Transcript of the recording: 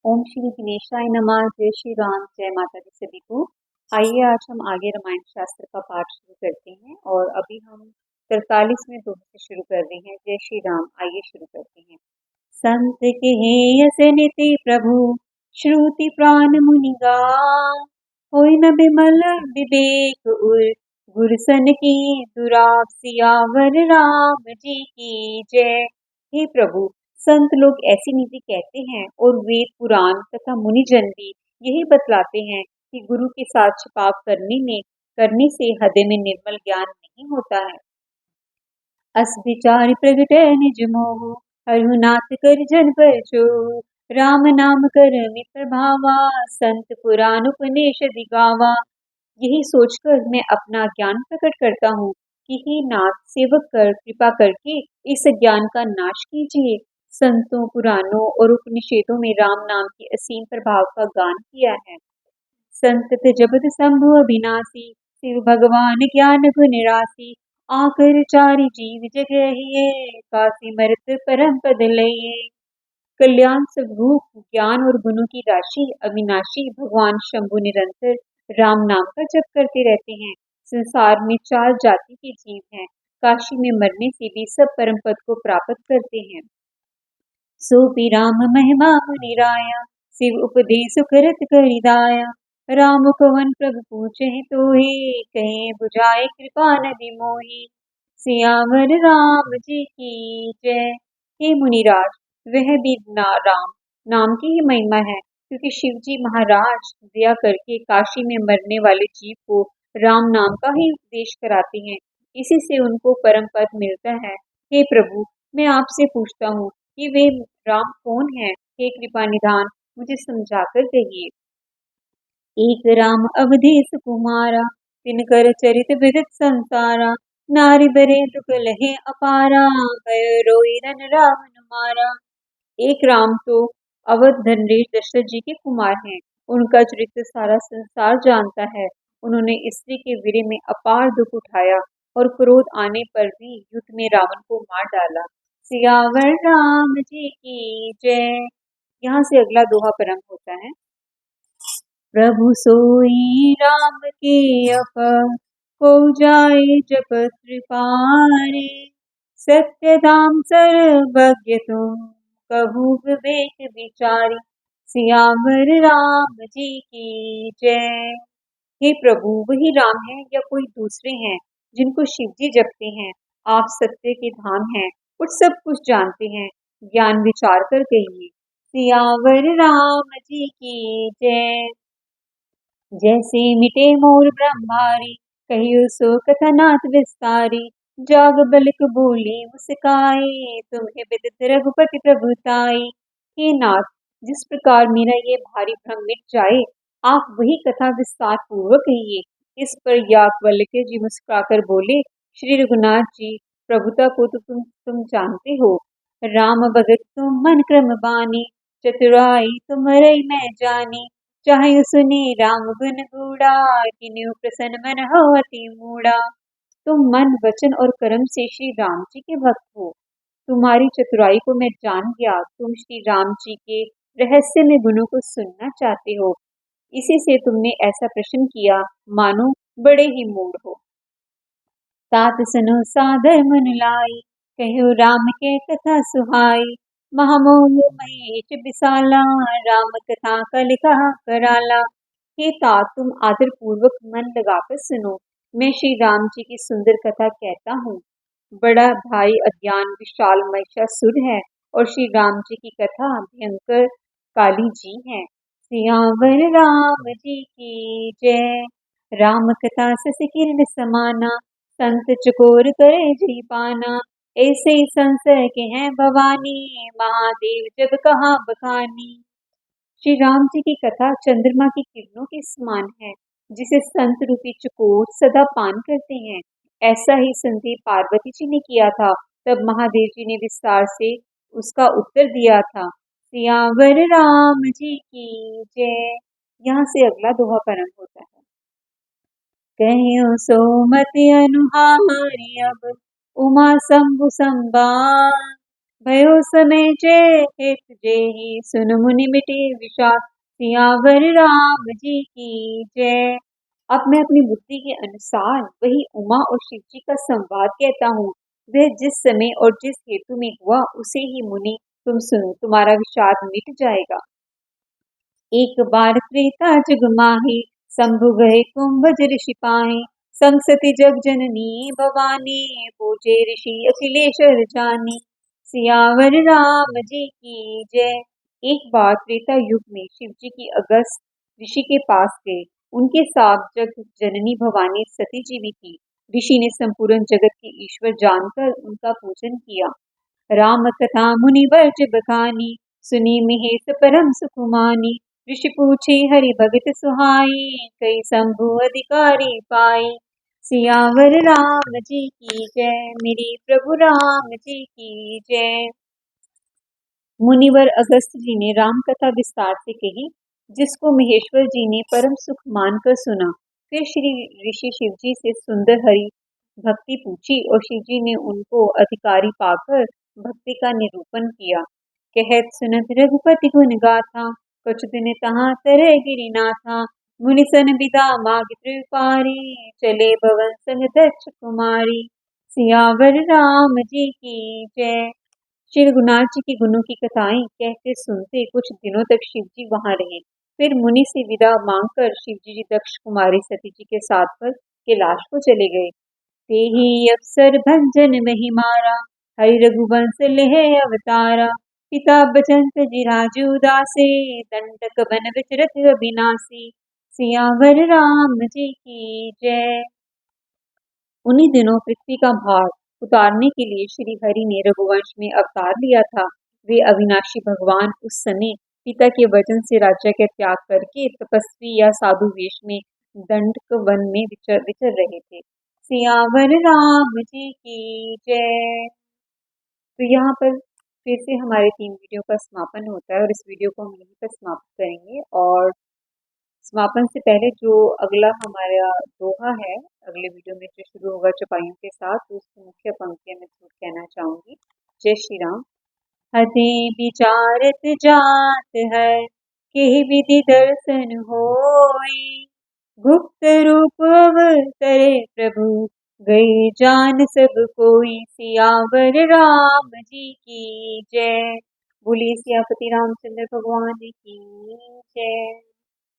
ओम श्री गणेशाय नमः। जय श्री राम, जय माता दी सभी को। आइए आज हम आगे रामायण शास्त्र का पाठ शुरू करते हैं और अभी हम 43वें दोहे से शुरू कर रहे हैं। जय श्री राम। आइए शुरू करते हैं। संत के असनिति प्रभु श्रुति प्राण मुनि गान, होय न बिमल विवेक उर गुरसन की दुराव, सियावर राम जी की जय। हे प्रभु, संत लोग ऐसी नीति कहते हैं और वेद पुराण तथा मुनिजन भी यही बतलाते हैं कि गुरु के साथ छिपाव करने से हृदय में निर्मल ज्ञान नहीं होता है। अस विचार प्रगट निज मोह, हरहुनाथ कर जन पर जो, राम नाम कर मित्र भावा, संत पुराण उपनिषद गावा। यही सोचकर मैं अपना ज्ञान प्रकट करता हूँ कि हे नाथ, सेवक कर कृपा करके इस ज्ञान का नाश कीजिए। संतों, पुराणों और उपनिषदों में राम नाम के असीम प्रभाव का गान किया है। संतत जपत शंभु अविनाशी, शिव भगवान ज्ञान गुण राशि, आकर चारि जीव जग रहिए, काशी मरत परम पद लइए। कल्याण स्वरूप ज्ञान और गुणों की राशि अविनाशी भगवान शंभु निरंतर राम नाम का जप करते रहते हैं। संसार में 4 जाति के जीव हैं। काशी में मरने से भी सब परम पद को प्राप्त करते हैं। सो भी राम महिमा मुनिराया, शिव उपदेश करत करिदाया। राम कवन प्रभु पूछे तो ही, कहे बुझाए कृपा नदी मोही। सियावर राम जी की जय। हे मुनिराज, वह भी राम नाम की ही महिमा है, क्योंकि शिव जी महाराज दया करके काशी में मरने वाले जीव को राम नाम का ही उपदेश कराते हैं। इसी से उनको परम पद मिलता है। हे प्रभु, मैं आपसे पूछता हूँ कि वे राम कौन है? हे कृपा निधान, मुझे समझाकर कहिए। एक राम अवधेश कुमारा, तिनकर चरित विदित संसारा। नारी बरे दुख लहे अपारा, भय रोई रन रावण मारा। एक राम तो अवध धनरेश दशरथ जी के कुमार हैं। उनका चरित्र सारा संसार जानता है। उन्होंने स्त्री के वीर्य में अपार दुख उठाया और क्रोध आने पर भी युद्ध में रावण को मार डाला। सियावर राम जी की जय। यहाँ से अगला दोहा प्रारंभ होता है। प्रभु सोई राम के अपर, को जाए जप त्रिपारे। सत्य धाम सर्वज्ञ तुम, कहु विवेक विचारी। सियावर राम जी की जय। हे प्रभु, वही राम है या कोई दूसरे हैं जिनको शिव जी जपते हैं? आप सत्य के धाम हैं और सब कुछ जानते हैं। ज्ञान विचार कर कहिए। सियावर राम जी की जय। जैसे मिटे मोर ब्रह्मारी, कहियो सो कथनात विस्तारी। जाग बलिक बोली मुस्काई, तुम्हें विदित रघुपति प्रभुताई। हे नाथ, जिस प्रकार मेरा ये भारी भ्रम मिट जाए, आप वही कथा विस्तार पूर्वक कहिए। इस पर याज्ञवल्क्य जी मुस्कुराकर बोले, श्री रघुनाथ जी, प्रभुता को तो तुम जानते हो। राम भगत तुम मन क्रम बानी, चतुराई तुम्हारी मैं जानी। चाहे सुने राम गुण गूढ़ा, किन्हीं प्रसन्न मन हो अति मूढ़ा। तुम मन वचन और कर्म से श्री राम जी के भक्त हो। तुम्हारी चतुराई को मैं जान गया। तुम श्री राम जी के रहस्य में गुणों को सुनना चाहते हो। इसी से तुमने ऐसा प्रश्न किया, मानो बड़े ही मूढ़ हो। तात सुनो सादर मन लाई, कहो राम के कथा सुहाई। महामोह महेश विशाला, राम कथा का लिखा कराला। हे तात, तुम आदर पूर्वक मन लगाकर सुनो। मैं श्री राम जी की सुंदर कथा कहता हूँ। बड़ा भारी अज्ञान विशाल महिषासुर है और श्री राम जी की कथा भयंकर काली जी है। सियावर राम जी की जय। राम कथा सस किरण समाना, संत चकोर करे जी पाना। ऐसे ही संशय के हैं भवानी, महादेव जब कहा बखानी। श्री राम जी की कथा चंद्रमा की किरणों के समान है, जिसे संत रूपी चकोर सदा पान करते हैं। ऐसा ही संदेह पार्वती जी ने किया था। तब महादेव जी ने विस्तार से उसका उत्तर दिया था। सियावर राम जी की जय। यहाँ से अगला दोहा प्रारंभ होता है। कहियो सोमति अनुहारी, अब उमा शंभु संबाद। भयो समय जय हेत जेहि सुन मुनि मिटे विषाद। सियावर राम जी की जय। अब मैं अपनी बुद्धि के अनुसार वही उमा और शिव जी का संवाद कहता हूँ। वह जिस समय और जिस हेतु में हुआ उसे ही मुनि तुम सुनो, तुम्हारा विषाद मिट जाएगा। एक बार त्रेता जुग माहि शंभु गए कुंभज ऋषि पाहि। संसति जग जननी भवानी पूजे ऋषि अखिलेश्वर जानी। सियावर राम जी की जय। एक बार त्रेता युग में शिव जी की अगस्त ऋषि के पास गए। उनके साथ जग जननी भवानी सती जी भी थी। ऋषि ने संपूर्ण जगत के ईश्वर जानकर उनका पूजन किया। राम कथा मुनिवर जब बखानी सुनी महेश परम सुकुमानी। ऋषि पूछे हरि भगत सुहाई कई शंभु अधिकारी पाई। सियावर राम जी की जय। मेरे प्रभु राम जी की जय। मुनिवर अगस्त जी ने राम कथा विस्तार से कही, जिसको महेश्वर जी ने परम सुख मानकर सुना। फिर श्री ऋषि शिव जी से सुंदर हरि भक्ति पूछी और शिव जी ने उनको अधिकारी पाकर भक्ति का निरूपण किया। कहत सुनत रघुपति गुण गाथा कुछ दिन तहाँ तरह गिरिनाथा। मुनि सन बिदा माग त्रिपारी चले भवन संग दक्ष कुमारी। सियावर राम जी की जय। श्री रघुनाथ जी के गुणों की कथाएं कहते सुनते कुछ दिनों तक शिव जी वहां रहे। फिर मुनि से विदा मांगकर शिव जी दक्ष कुमारी सती जी के साथ पर कैलाश को चले गए। ते ही अवसर भंजन मही मारा हरि रघुवंश लेह अवतारा। पिता बचंत जी राजू दासे दंडक बन विचरत अविनाशी। सियावर राम जी की जय। उन्हीं दिनों पृथ्वी का भार उतारने के लिए श्री हरि ने रघुवंश में अवतार लिया था। वे अविनाशी भगवान उस समय पिता के वचन से राज्य का त्याग करके तपस्वी या साधु वेश में दंडक वन में विचर रहे थे। सियावर राम जी की जय। तो यहाँ पर फिर से हमारे 3 वीडियो का समापन होता है और इस वीडियो को हम यहीं पर समाप्त करेंगे। और समापन से पहले जो अगला हमारा दोहा है, अगले वीडियो में जो शुरू होगा चौपाइयों के साथ, तो उसकी मुख्य पंक्तियां मैं जरूर कहना चाहूंगी। जय श्री राम। हते विचारत जात है के विधि दर्शन होई। गुप्त रूप अवतरे प्रभु गए जान सब कोई। सियावर राम जी की जय। बोलिए सियापति रामचंद्र भगवान की जय।